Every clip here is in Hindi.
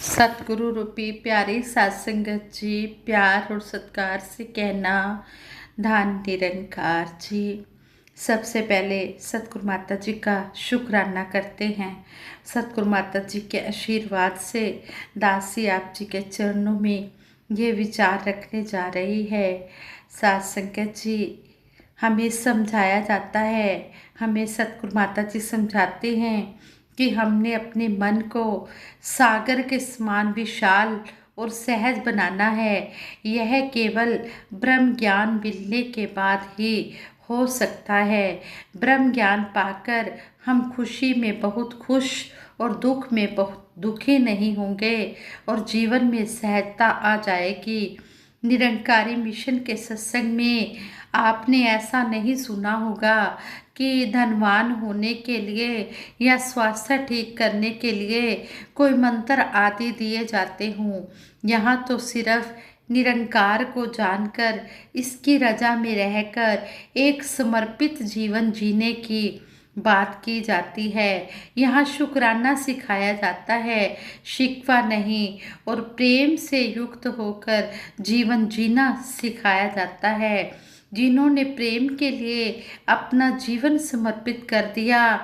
सतगुरु रूपी प्यारी सत्संगत जी, प्यार और सत्कार से कहना, धान निरंकार जी। सबसे पहले सतगुरु माता जी का शुक्राना करते हैं। सतगुरु माता जी के आशीर्वाद से दासी आप जी के चरणों में ये विचार रखने जा रही है। सत्संगत जी, हमें समझाया जाता है, हमें सतगुरु माता जी समझाते हैं कि हमने अपने मन को सागर के समान विशाल और सहज बनाना है। यह केवल ब्रह्म ज्ञान मिलने के बाद ही हो सकता है। ब्रह्म ज्ञान पाकर हम खुशी में बहुत खुश और दुख में बहुत दुखी नहीं होंगे और जीवन में सहजता आ जाएगी। निरंकारी मिशन के सत्संग में आपने ऐसा नहीं सुना होगा कि धनवान होने के लिए या स्वास्थ्य ठीक करने के लिए कोई मंत्र आदि दिए जाते हों। यहाँ तो सिर्फ निरंकार को जानकर, इसकी रजा में रहकर एक समर्पित जीवन जीने की बात की जाती है। यहाँ शुक्राना सिखाया जाता है, शिकवा नहीं, और प्रेम से युक्त होकर जीवन जीना सिखाया जाता है। जिन्होंने प्रेम के लिए अपना जीवन समर्पित कर दिया,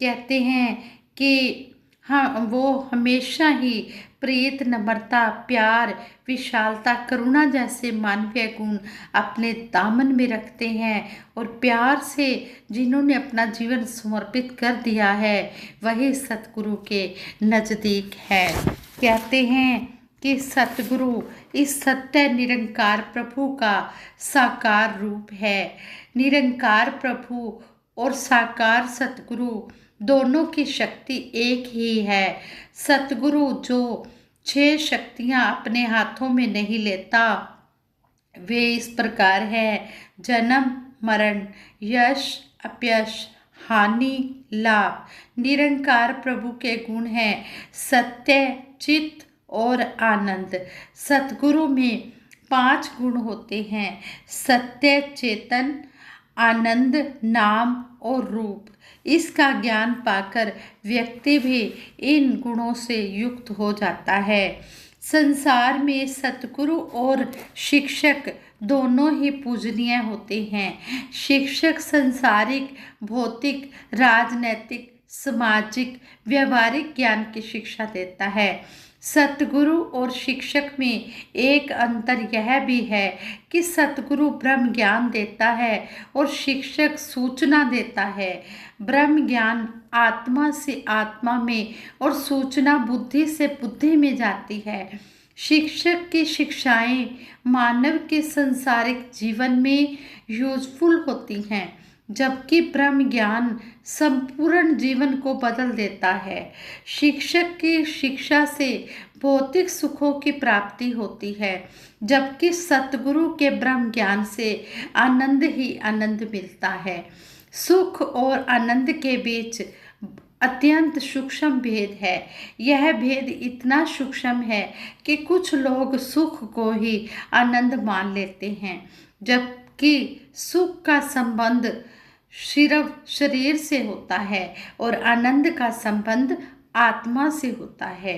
कहते हैं कि हाँ, वो हमेशा ही प्रीत, नम्रता, प्यार, विशालता, करुणा जैसे मानवीय गुण अपने दामन में रखते हैं और प्यार से जिन्होंने अपना जीवन समर्पित कर दिया है वही सतगुरु के नज़दीक है। कहते हैं कि सतगुरु इस सत्य निरंकार प्रभु का साकार रूप है। निरंकार प्रभु और साकार सतगुरु दोनों की शक्ति एक ही है। सतगुरु जो 6 शक्तियाँ अपने हाथों में नहीं लेता, वे इस प्रकार है: जन्म, मरण, यश, अपयश, हानि, लाभ। निरंकार प्रभु के गुण हैं सत्य, चित्त और आनंद। सतगुरु में 5 गुण होते हैं: सत्य, चेतन, आनंद, नाम और रूप। इसका ज्ञान पाकर व्यक्ति भी इन गुणों से युक्त हो जाता है। संसार में सतगुरु और शिक्षक दोनों ही पूजनीय होते हैं। शिक्षक सांसारिक, भौतिक, राजनैतिक, सामाजिक, व्यवहारिक ज्ञान की शिक्षा देता है। सतगुरु और शिक्षक में एक अंतर यह भी है कि सतगुरु ब्रह्म ज्ञान देता है और शिक्षक सूचना देता है। ब्रह्म ज्ञान आत्मा से आत्मा में और सूचना बुद्धि से बुद्धि में जाती है। शिक्षक की शिक्षाएं मानव के सांसारिक जीवन में यूजफुल होती हैं, जबकि ब्रह्म ज्ञान संपूर्ण जीवन को बदल देता है। शिक्षक की शिक्षा से भौतिक सुखों की प्राप्ति होती है, जबकि सतगुरु के ब्रह्म ज्ञान से आनंद ही आनंद मिलता है। सुख और आनंद के बीच अत्यंत सूक्ष्म भेद है। यह भेद इतना सूक्ष्म है कि कुछ लोग सुख को ही आनंद मान लेते हैं, जबकि सुख का संबंध सिर्फ शरीर से होता है और आनंद का संबंध आत्मा से होता है।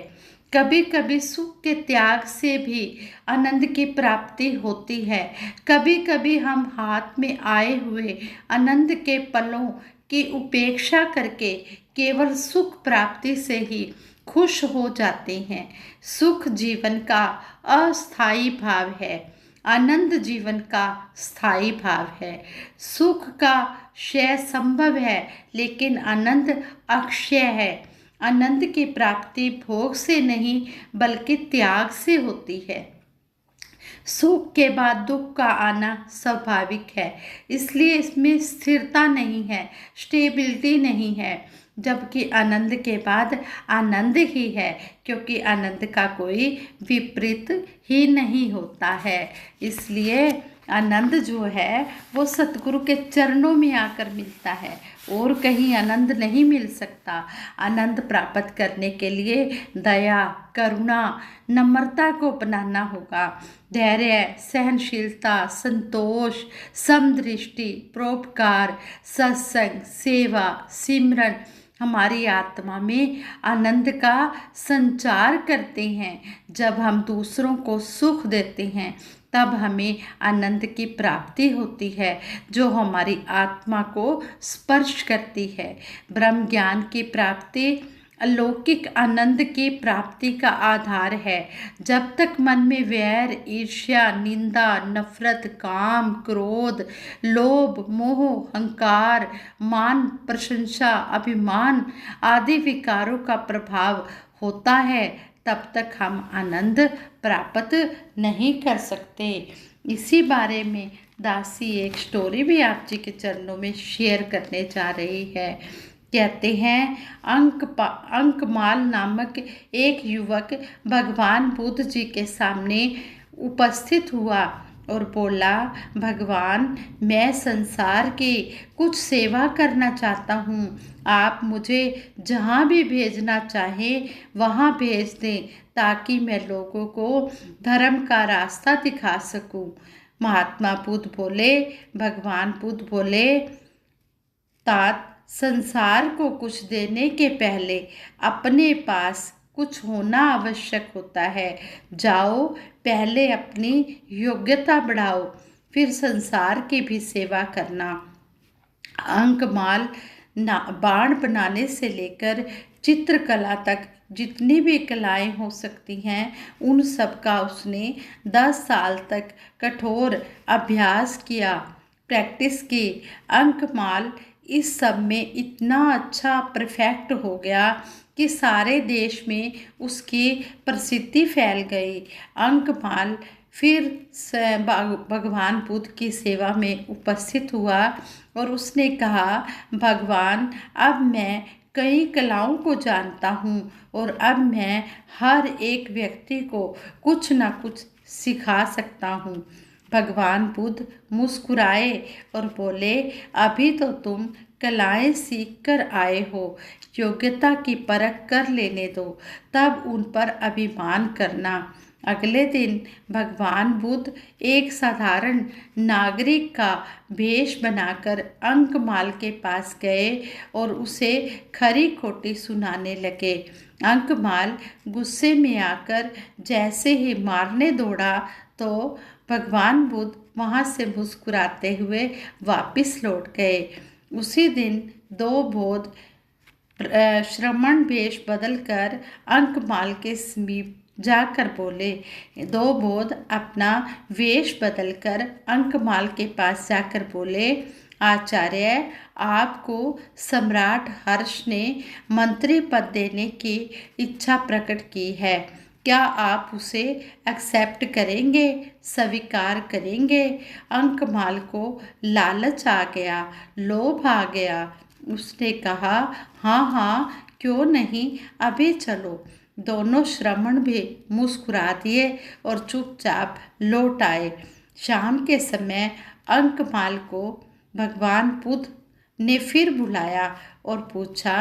कभी कभी सुख के त्याग से भी आनंद की प्राप्ति होती है। कभी कभी हम हाथ में आए हुए आनंद के पलों की उपेक्षा करके केवल सुख प्राप्ति से ही खुश हो जाते हैं। सुख जीवन का अस्थायी भाव है, आनंद जीवन का स्थायी भाव है। सुख का क्षय संभव है, लेकिन आनंद अक्षय है। आनंद की प्राप्ति भोग से नहीं बल्कि त्याग से होती है। सुख के बाद दुख का आना स्वाभाविक है, इसलिए इसमें स्थिरता नहीं है, स्टेबिलिटी नहीं है। जबकि आनंद के बाद आनंद ही है, क्योंकि आनंद का कोई विपरीत ही नहीं होता है। इसलिए आनंद जो है वो सतगुरु के चरणों में आकर मिलता है, और कहीं आनंद नहीं मिल सकता। आनंद प्राप्त करने के लिए दया, करुणा, नम्रता को अपनाना होगा। धैर्य, सहनशीलता, संतोष, समदृष्टि, परोपकार, सत्संग, सेवा, सिमरन, हमारी आत्मा में आनंद का संचार करते हैं। जब हम दूसरों को सुख देते हैं तब हमें आनंद की प्राप्ति होती है, जो हमारी आत्मा को स्पर्श करती है। ब्रह्म ज्ञान की प्राप्ति अलौकिक आनंद की प्राप्ति का आधार है। जब तक मन में वैर, ईर्ष्या, निंदा, नफरत, काम, क्रोध, लोभ, मोह, अहंकार, मान, प्रशंसा, अभिमान आदि विकारों का प्रभाव होता है, तब तक हम आनंद प्राप्त नहीं कर सकते। इसी बारे में दासी एक स्टोरी भी आप जी के चरणों में शेयर करने जा रही है। कहते हैं, अंकमाल नामक एक युवक भगवान बुद्ध जी के सामने उपस्थित हुआ और बोला, भगवान, मैं संसार की कुछ सेवा करना चाहता हूँ। आप मुझे जहाँ भी भेजना चाहें वहाँ भेज दें, ताकि मैं लोगों को धर्म का रास्ता दिखा सकूँ। महात्मा बुद्ध बोले, भगवान बुद्ध बोले, तात, संसार को कुछ देने के पहले अपने पास कुछ होना आवश्यक होता है। जाओ, पहले अपनी योग्यता बढ़ाओ, फिर संसार की भी सेवा करना। अंकमाल बाण बनाने से लेकर चित्रकला तक जितनी भी कलाएं हो सकती हैं, उन सब का उसने 10 साल तक कठोर अभ्यास किया, प्रैक्टिस की। अंकमाल इस सब में इतना अच्छा परफेक्ट हो गया कि सारे देश में उसकी प्रसिद्धि फैल गई। अंकमाल फिर भगवान बुद्ध की सेवा में उपस्थित हुआ और उसने कहा, भगवान, अब मैं कई कलाओं को जानता हूँ और अब मैं हर एक व्यक्ति को कुछ ना कुछ सिखा सकता हूँ। भगवान बुद्ध मुस्कुराए और बोले, अभी तो तुम कलाएं सीख कर आए हो, योग्यता की परख कर लेने दो, तब उन पर अभिमान करना। अगले दिन भगवान बुद्ध एक साधारण नागरिक का वेश बनाकर अंकमाल के पास गए और उसे खरी खोटी सुनाने लगे। अंकमाल गुस्से में आकर जैसे ही मारने दौड़ा तो भगवान बुद्ध वहाँ से मुस्कुराते हुए वापस लौट गए। उसी दिन 2 बौद्ध श्रमण वेश बदलकर अंकमाल के समीप जाकर बोले, 2 बौद्ध अपना वेश बदलकर अंकमाल के पास जाकर बोले, आचार्य, आपको सम्राट हर्ष ने मंत्री पद देने की इच्छा प्रकट की है। क्या आप उसे एक्सेप्ट करेंगे, स्वीकार करेंगे? अंकमाल को लालच आ गया, लोभ आ गया। उसने कहा, हाँ हाँ, क्यों नहीं, अभी चलो। दोनों श्रमण भी मुस्कुरा दिए और चुपचाप लौट आए। शाम के समय अंकमाल को भगवान बुद्ध ने फिर बुलाया और पूछा,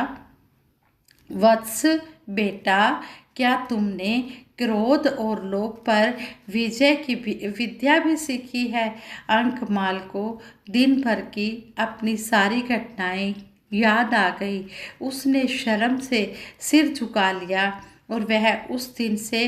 वत्स बेटा, क्या तुमने क्रोध और लोभ पर विजय की विद्या भी सीखी है? अंकमाल को दिन भर की अपनी सारी घटनाएं याद आ गई। उसने शर्म से सिर झुका लिया और वह उस दिन से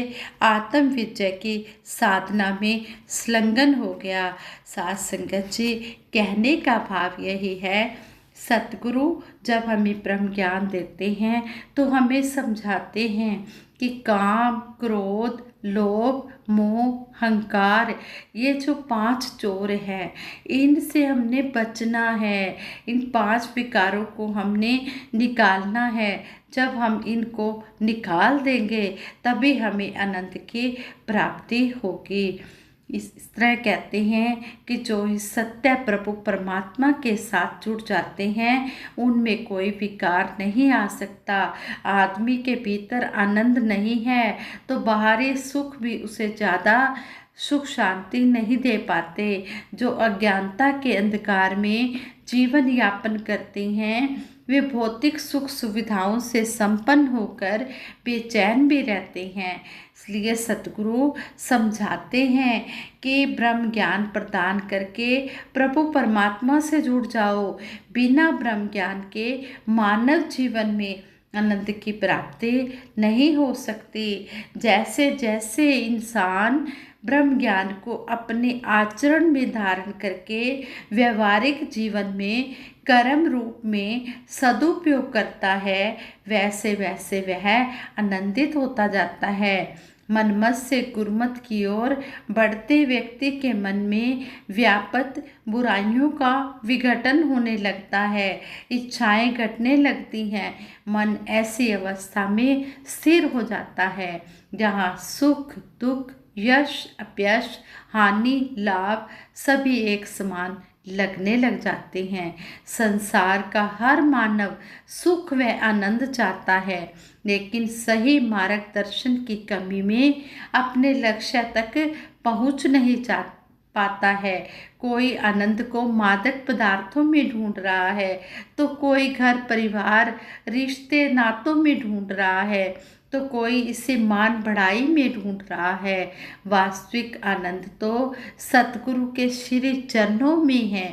आत्म विजय की साधना में संलग्न हो गया। साथ संगत जी, कहने का भाव यही है, सतगुरु जब हमें ब्रह्म ज्ञान देते हैं तो हमें समझाते हैं कि काम, क्रोध, लोभ, मोह, अहंकार, ये जो 5 चोर हैं, इनसे हमने बचना है। इन 5 विकारों को हमने निकालना है। जब हम इनको निकाल देंगे तभी हमें आनंद की प्राप्ति होगी। इस तरह कहते हैं कि जो इस सत्य प्रभु परमात्मा के साथ जुड़ जाते हैं उनमें कोई विकार नहीं आ सकता। आदमी के भीतर आनंद नहीं है तो बाहरी सुख भी उसे ज़्यादा सुख शांति नहीं दे पाते। जो अज्ञानता के अंधकार में जीवन यापन करते हैं वे भौतिक सुख सुविधाओं से संपन्न होकर बेचैन भी रहते हैं। इसलिए सतगुरु समझाते हैं कि ब्रह्म ज्ञान प्रदान करके प्रभु परमात्मा से जुड़ जाओ। बिना ब्रह्म ज्ञान के मानव जीवन में आनंद की प्राप्ति नहीं हो सकती। जैसे जैसे इंसान ब्रह्म ज्ञान को अपने आचरण में धारण करके व्यवहारिक जीवन में कर्म रूप में सदुपयोग करता है, वैसे वैसे वह आनंदित होता जाता है। मनमत से गुरमत की ओर बढ़ते व्यक्ति के मन में व्यापक बुराइयों का विघटन होने लगता है, इच्छाएं घटने लगती हैं। मन ऐसी अवस्था में स्थिर हो जाता है जहाँ सुख दुख यश अपयश हानि लाभ सभी एक समान लगने लग जाते हैं। संसार का हर मानव सुख व आनंद चाहता है, लेकिन सही मार्गदर्शन की कमी में अपने लक्ष्य तक पहुंच नहीं पाता है। कोई आनंद को मादक पदार्थों में ढूंढ रहा है, तो कोई घर परिवार रिश्ते नातों में ढूंढ रहा है, तो कोई इसे मान बढ़ाई में ढूंढ रहा है। वास्तविक आनंद तो सतगुरु के श्री चरणों में है।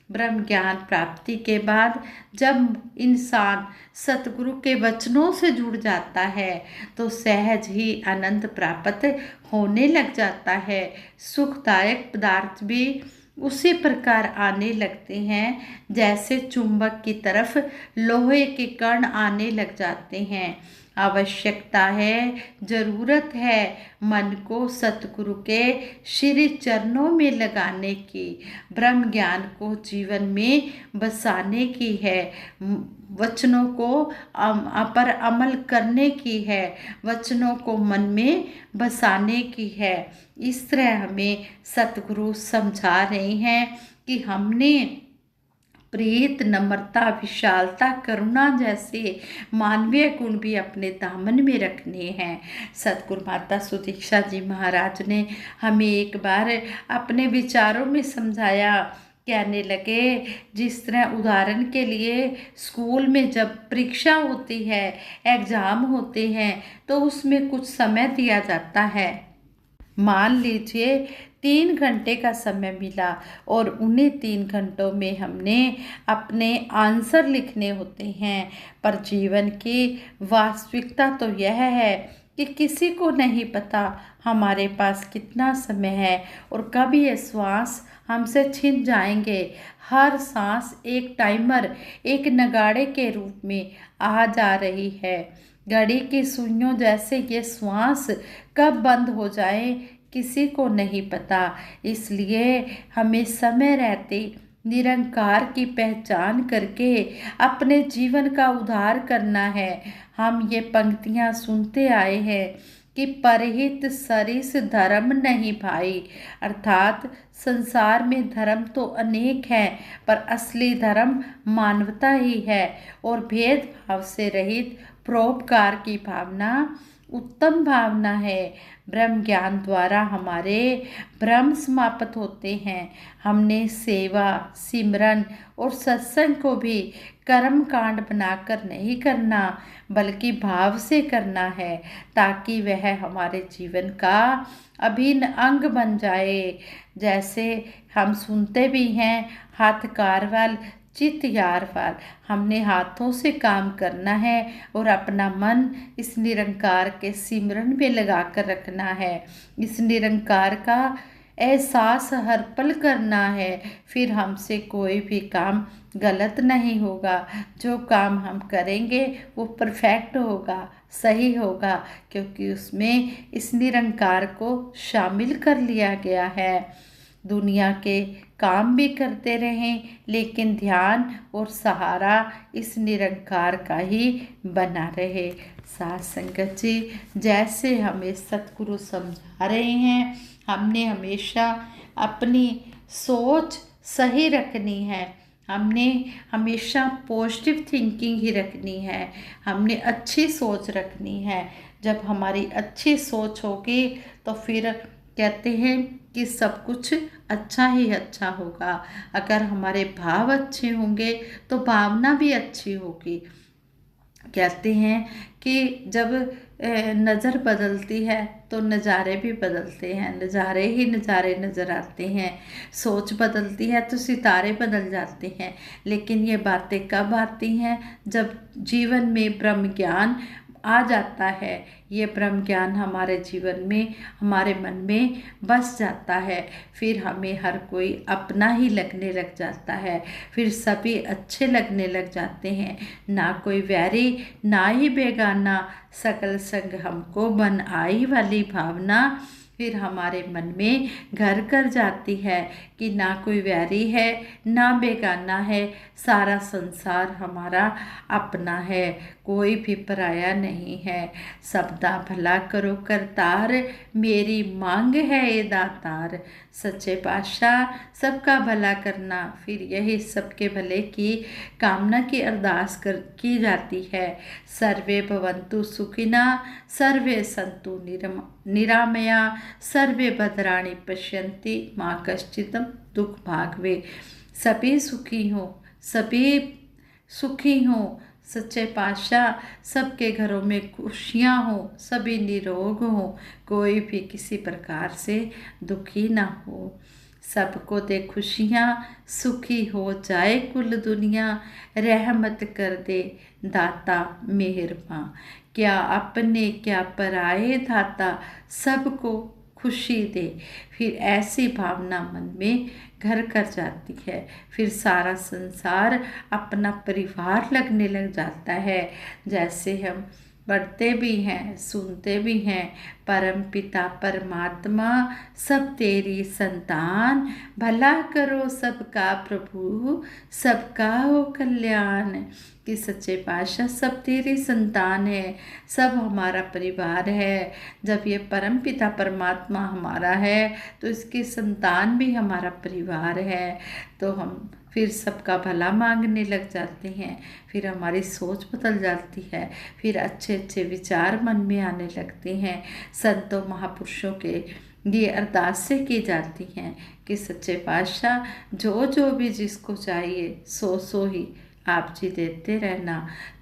ब्रह्म ज्ञान प्राप्ति के बाद जब इंसान सतगुरु के वचनों से जुड़ जाता है तो सहज ही आनंद प्राप्त होने लग जाता है। सुखदायक पदार्थ भी उसी प्रकार आने लगते हैं जैसे चुंबक की तरफ लोहे के कण आने लग जाते हैं। आवश्यकता है, जरूरत है मन को सतगुरु के श्री चरणों में लगाने की, ब्रह्म ज्ञान को जीवन में बसाने की है, वचनों को पर अमल करने की है, वचनों को मन में बसाने की है। इस तरह हमें सतगुरु समझा रहे हैं कि हमने प्रीत नम्रता विशालता करुणा जैसे मानवीय गुण भी अपने दामन में रखने हैं। सतगुरु माता सुदीक्षा जी महाराज ने हमें एक बार अपने विचारों में समझाया। कहने लगे, जिस तरह उदाहरण के लिए स्कूल में जब परीक्षा होती है, एग्ज़ाम होते हैं, तो उसमें कुछ समय दिया जाता है। मान लीजिए 3 घंटे का समय मिला और उन्हीं 3 घंटों में हमने अपने आंसर लिखने होते हैं। पर जीवन की वास्तविकता तो यह है कि किसी को नहीं पता हमारे पास कितना समय है और कब ये श्वास हमसे छिन जाएंगे। हर सांस एक टाइमर, एक नगाड़े के रूप में आ जा रही है। घड़ी की सुइयों जैसे ये श्वास कब बंद हो जाए किसी को नहीं पता। इसलिए हमें समय रहते निरंकार की पहचान करके अपने जीवन का उद्धार करना है। हम ये पंक्तियाँ सुनते आए हैं कि परहित सरिस धर्म नहीं भाई, अर्थात संसार में धर्म तो अनेक हैं पर असली धर्म मानवता ही है और भेदभाव से रहित परोपकार की भावना उत्तम भावना है। ब्रह्म ज्ञान द्वारा हमारे भ्रम समाप्त होते हैं। हमने सेवा सिमरन और सत्संग को भी कर्म कांड बनाकर नहीं करना बल्कि भाव से करना है, ताकि वह हमारे जीवन का अभिन्न अंग बन जाए। जैसे हम सुनते भी हैं, हाथ कारवाल चित यारवाल। हमने हाथों से काम करना है और अपना मन इस निरंकार के सिमरन में लगा कर रखना है। इस निरंकार का एहसास हर पल करना है। फिर हमसे कोई भी काम गलत नहीं होगा। जो काम हम करेंगे वो परफेक्ट होगा, सही होगा, क्योंकि उसमें इस निरंकार को शामिल कर लिया गया है। दुनिया के काम भी करते रहें, लेकिन ध्यान और सहारा इस निरंकार का ही बना रहे। साथ संगत जी, जैसे हमें सतगुरु समझा रहे हैं, हमने हमेशा अपनी सोच सही रखनी है। हमने हमेशा पॉजिटिव थिंकिंग ही रखनी है। हमने अच्छी सोच रखनी है। जब हमारी अच्छी सोच होगी तो फिर कहते हैं कि सब कुछ अच्छा ही अच्छा होगा। अगर हमारे भाव अच्छे होंगे तो भावना भी अच्छी होगी। कहते हैं कि जब नज़र बदलती है तो नज़ारे भी बदलते हैं, नज़ारे ही नज़ारे नज़र आते हैं। सोच बदलती है तो सितारे बदल जाते हैं। लेकिन ये बातें कब आती हैं? जब जीवन में ब्रह्म ज्ञान आ जाता है। ये ब्रह्म ज्ञान हमारे जीवन में, हमारे मन में बस जाता है। फिर हमें हर कोई अपना ही लगने लग जाता है। फिर सभी अच्छे लगने लग जाते हैं। ना कोई वैरी ना ही बेगाना, सकल संग हमको बन आई वाली भावना फिर हमारे मन में घर कर जाती है कि ना कोई वैरी है ना बेगाना है, सारा संसार हमारा अपना है, कोई भी पराया नहीं है। सबदा भला करो करतार, मेरी मांग है ये दातार। सच्चे पातशाह सबका भला करना, फिर यही सबके भले की कामना की अरदास की जाती है। सर्वे भवन्तु सुखिना, सर्वे सन्तु निरामया, सर्वे भद्राणि पश्यन्ति माँ कश्चित् दुख भाग्वे। सभी सुखी हो, सभी सुखी हो। सच्चे पातशाह सबके घरों में खुशियाँ हो, सभी निरोग हो, कोई भी किसी प्रकार से दुखी ना हो। सबको दे खुशियाँ, सुखी हो जाए कुल दुनिया, रहमत कर दे दाता मेहरबान। क्या अपने क्या पराए दाता, सबको खुशी दे। फिर ऐसी भावना मन में घर कर जाती है। फिर सारा संसार अपना परिवार लगने लग जाता है। जैसे हम पढ़ते भी हैं, सुनते भी हैं, परम पिता परमात्मा सब तेरी संतान, भला करो सबका प्रभु, सबका हो कल्याण। कि सच्चे पातशाह सब तेरी संतान है, सब हमारा परिवार है। जब ये परम पिता परमात्मा हमारा है तो इसकी संतान भी हमारा परिवार है। तो हम फिर सबका भला मांगने लग जाते हैं। फिर हमारी सोच बदल जाती है। फिर अच्छे अच्छे विचार मन में आने लगते हैं। संतों महापुरुषों के ये अरदासें की जाती हैं कि सच्चे पातशाह जो जो भी जिसको चाहिए सो सो ही आप जी देते रहना।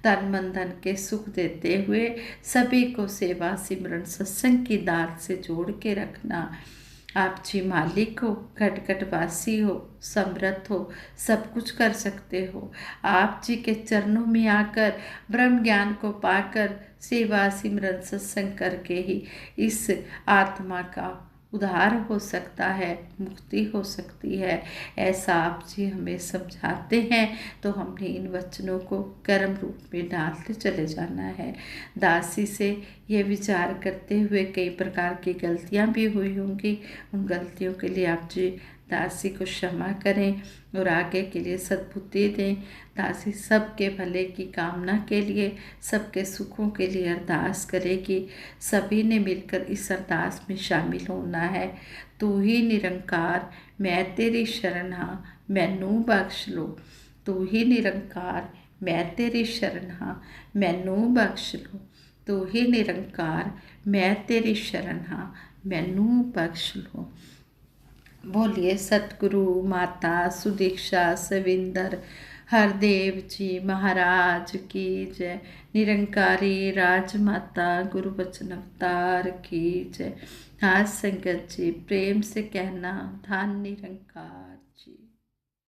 तन मन धन के सुख देते हुए सभी को सेवा सिमरन सत्संग की दात से जोड़ के रखना। आप जी मालिक हो, घट घट वासी हो, समर्थ हो, सब कुछ कर सकते हो। आप जी के चरणों में आकर ब्रह्म ज्ञान को पाकर सेवा सिमरन सत्संग करके ही इस आत्मा का उद्धार हो सकता है, मुक्ति हो सकती है। ऐसा आप जी हमें समझाते हैं तो हमने इन वचनों को कर्म रूप में डालते चले जाना है। दासी से ये विचार करते हुए कई प्रकार की गलतियां भी हुई होंगी। उन गलतियों के लिए आप जी दासी को क्षमा करें और आगे के लिए सद्बुद्धि दें। दासी सबके भले की कामना के लिए, सबके सुखों के लिए अरदास करेगी। सभी ने मिलकर इस अरदास में शामिल होना है। तू ही निरंकार, मैं तेरी शरण हाँ, मैनू बख्श लो। तू ही निरंकार, मैं तेरी शरण हाँ, मैनू बख्श लो। तू ही निरंकार, मैं तेरी शरण हाँ, मैनू बख्श लो। बोलिए सतगुरु माता सुदीक्षा सविंदर हरदेव जी महाराज की जय। निरंकारी राजमाता गुरु वचन अवतार की जय। हाँ संगत जी प्रेम से कहना धन निरंकार।